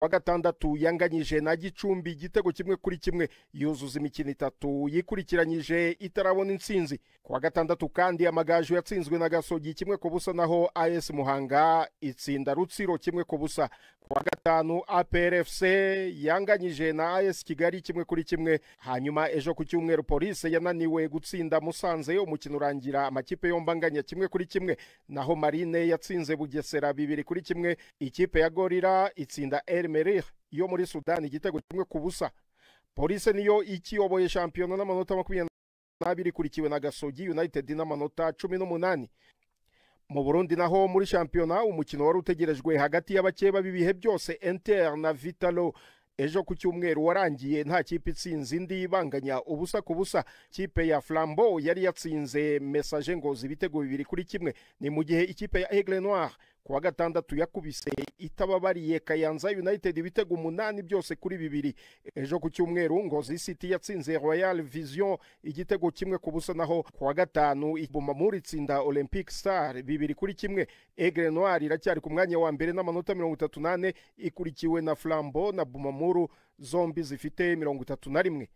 wa gatandatu yanganyije na Gicumbi igitego kimwe kuri kimwe, yuzuza imikino 3 yikurikiranyije itarabona intsinzi. Ku gatandatu kandi Amagaju yatsinzwe na Gasogi kimwe ku busa, naho AS Muhanga itsinda Rutsiro kimwe ku busa. Ku gatanu APRFC yanganyije na AS Kigali kimwe kuri kimwe. Hanyuma ejo ku cyumweru Police yananiwe gutsinda Musanze, umukino urangira amakipe yombanganya kimwe kuri kimwe, naho Marine yatsinze Bugesera 2 kuri kimwe. Ikipe ya Gorira itsinda Merih yo muri Sudan igitego kimwe ku busa. Police niyo ikiyoboye shampiyona n'amanota 22 kurikiwe na Gasogi United n'amanota 18. Mu Burundi naho muri shampiyona umukino wari utegerejwe hagati y'abakeba bibihe byose Inter na Vitalo ejo ku cyumweru warangiye nta kipe itsinze indi banganya ubusa ku busa. Kipe ya Flambeau yari yatsinze Message Ngozi ibitego 2 kuri kimwe, ni mu gihe ikipe ya Aigle Noir ku gatandatu yakubise itababariye Kayanza United ibitego 8 byose kuri 2. Ejo ku cyumweru Ngozi City yatsinze Royal Vision igitego kimwe ku busa, naho ku gatanu Bumamuru itsinda Olympic Star 2 kuri kimwe. Aigle Noir iracyari ku mwanya wa mbere n'amanota 38 ikurikiwe na Flambeau na Bumamuru zombi zifite 31.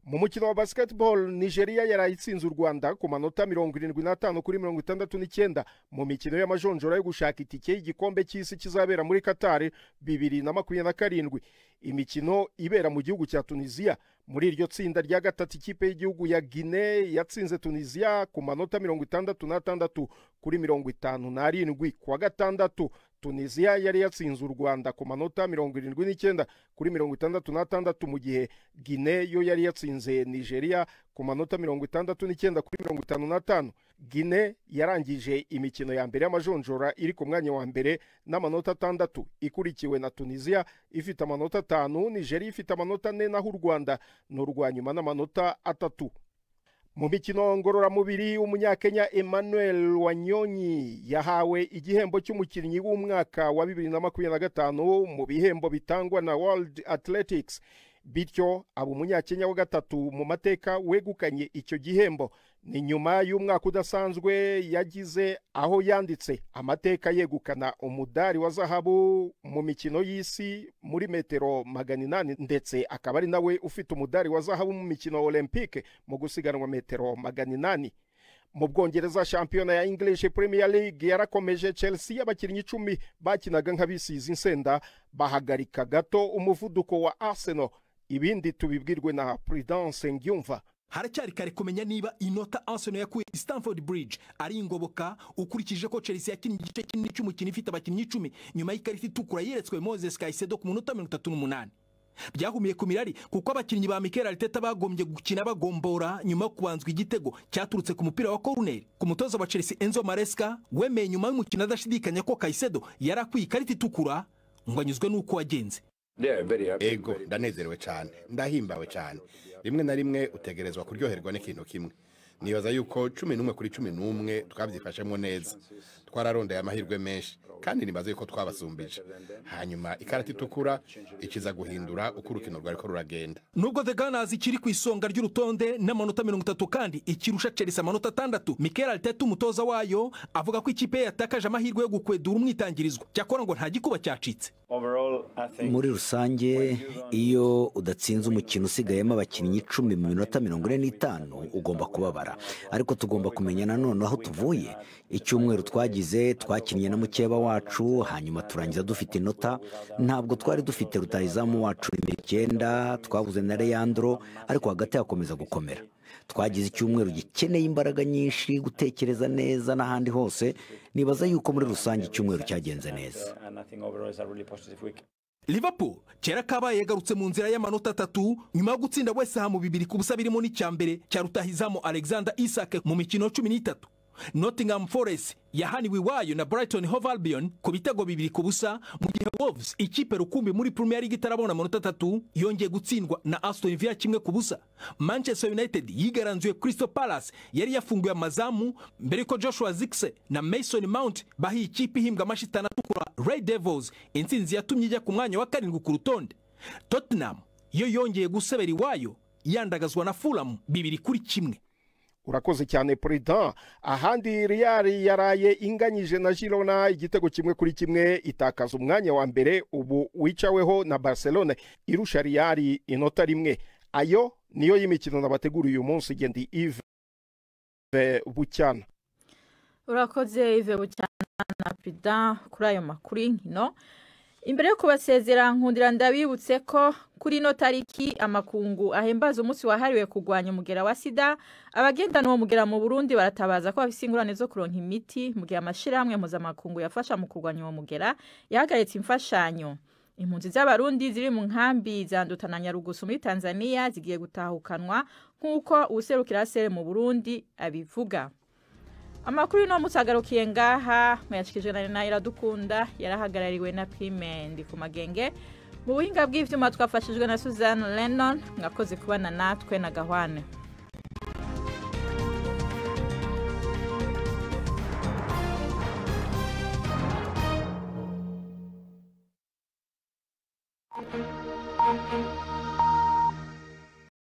Mu mukino wa basketball Nigeria yarayitsinze u Rwanda ku manota 75 kuri 69 mu mikino y'amajonjora yo gushaka itike y'igikombe cy'isi kizabera muri Qatar 2027. Imikino ibera mu gihugu cya Tunisia. Muri iryo tsinda rya gatatu ikipe y'igihugu ya Guinea yatsinze Tunisia ku manota 66 kuri 57. Ku gatandatu Tunisia yari yatsinze u Rwanda ku manota 79 kuri 66, mu gihe Guinea yo yari yatsinze Nigeria ku manota 69 kuri 55. Guinea yarangije imikino ya mbere y'amajonjora iri ku mwanya wa mbere n'amanota 6, ikurikiwe na Tunisia ifite amanota 5, Nigeria ifite amanota 4, naho u Rwanda n'urwanyuma n'amanota 3. Mu mikino ngororamubiri umunyakenya Emmanuel Wanyonyi yahawe igihembo cy'umukinnyi w'umwaka wa 2025 mu bihembo bitangwa na World Athletics, bityo aba umunyakenya wa gatatu mu mateka wegukanye icyo gihembo. Ni nyuma y'umwaka udasanzwe yagize aho yanditse amateka yegukana umudari wa zahabu mu mikino y'isi muri metero 800, ndetse akaba ari nawe ufite umudari wa zahabu mu mikino Olympique mu gusiganwa metero 800. Mu Bwongereza shampiyona ya English Premier League yarakomeje. Chelsea abakinnyi 10 bakinaga nk'abisize insenda bahagarika gato umuvuduko wa Arsenal. Ibindi tubibwirwe na Prudence Ngyumva. Haracyari kare kumenya niba inota Arsenal yakuye Stamford Bridge ari ingoboka ukurikije ko Chelsea yakinnye igice kinini cy'umukino ifite abakinnyi 10 nyuma y'ikarita itukura yeretswe Moses Caicedo ku munota 38. Byahumiye ku mirari kuko abakinnyi ba Mikel Arteta bagombye gukina bagombora nyuma yo kubanzwa igitego cyaturutse ku mupira wa corner. Ku mutoza wa Chelsea Enzo Maresca wemeye nyuma y'umukino adashidikanya ko Caicedo yarakwiye ikarita itukura ngo anyuzwe n'uko wagenze. Ego ndanezerewe cyane, ndahimbawe cyane. Rimwe na rimwe utegerezwa kuryoherwa n'ikintu kimwe. Nibaza yuko 11 kuri 11 twabyifashemo neza. Twararondeye amahirwe menshi kandi nibaza yuko twabasumbije. Hanyuma ikarata itukura ikiza guhindura uko urukino rwari ko ruragenda. Nubwo The Gunners ikiri ku isonga ry'urutonde n'amanota 30 kandi ikirusha Chelsea amanota 6, Mikel Arteta umutoza wayo avuga ko ikipe yatakaje amahirwe yo gukwedura umwitangirizwa, cyakora ngo nta gikuba cyacitse. Muri rusange iyo udatsinze umukino usigayemo abakinnyi 10 mu minota 45 ugomba kubabara, ariko tugomba kumenya nanone aho tuvuye. Icyumweru twagize twakinnye na mukeba wacu, hanyuma turangiza dufite inota. Ntabwo twari dufite rutahizamu wacu 9, twabuze na Leandro, ariko hagati yakomeza gukomera. Twagize icyumweru gikeneye imbaraga nyinshi, gutekereza neza n'ahandi hose. Nibaza yuko muri rusange icyumweru cyagenze neza. Liverpool kera kabaye yagarutse mu nzira y'amanota 3 nyuma yo gutsinda West Ham 2 ku busa birimo n'icyambere cya rutahizamu Alexander Isak mu mikino 13. Nottingham Forest yahaniwe iwayo na Brighton Hove Albion ku bitego 2 ku busa, mu gihe Wolves ikipe rukumbi muri Premier League itarabona amanota 3 yongeye gutsindwa na Aston Villa 1 ku busa. Manchester United yigaranzuye Crystal Palace yari yafunguye amazamu mbere ko Joshua Zirkzee na Mason Mount bahi ikipe ihimbwa amashitana atukura Red Devils intsinzi yatumye ijya ku mwanya wa 7 ku rutonde. Tottenham yo yongeye gusebera iwayo yandagazwa na Fulham 2-1. urakoze cyane President. Ahandi Real yaraye inganyije na Girona igitego kimwe kuri kimwe itakaza umwanya wa mbere ubu wicaweho na Barcelona irusha Real inota rimwe. Ayo niyo y'imikino nabateguriye uyu munsi gendi Yves Bucyana. Urakoze Yves Bucyana na President kuri ayo makuru y'inkino. Imbere yo kubasezera nkundira ndabibutse ko kuri no tariki amakungu ahembaza umunsi wahariwe kugwanya umugera wa sida abagendana uwo mugera mu Burundi baratabaza ko bafise ingurane zo kuronka imiti mu gihe amashirahamwe mpuzamakungu yafasha mu kugwanya uwo mugera yahagaritse imfashanyo. Impunzi z'abarundi ziri mu nkambi za Nduta na Nyarugusu muri Tanzania zigiye gutahukanwa nk'uko userukira sere mu Burundi abivuga. Amakuru no musagarukiye ngaha mwashikije na Naira Dukunda yarahagarariwe na Prime ndi ku magenge mu buhinga bw'ivyuma twafashijwe na Suzanne Lennon mwakoze kubana natwe na Gahwane. Thank you.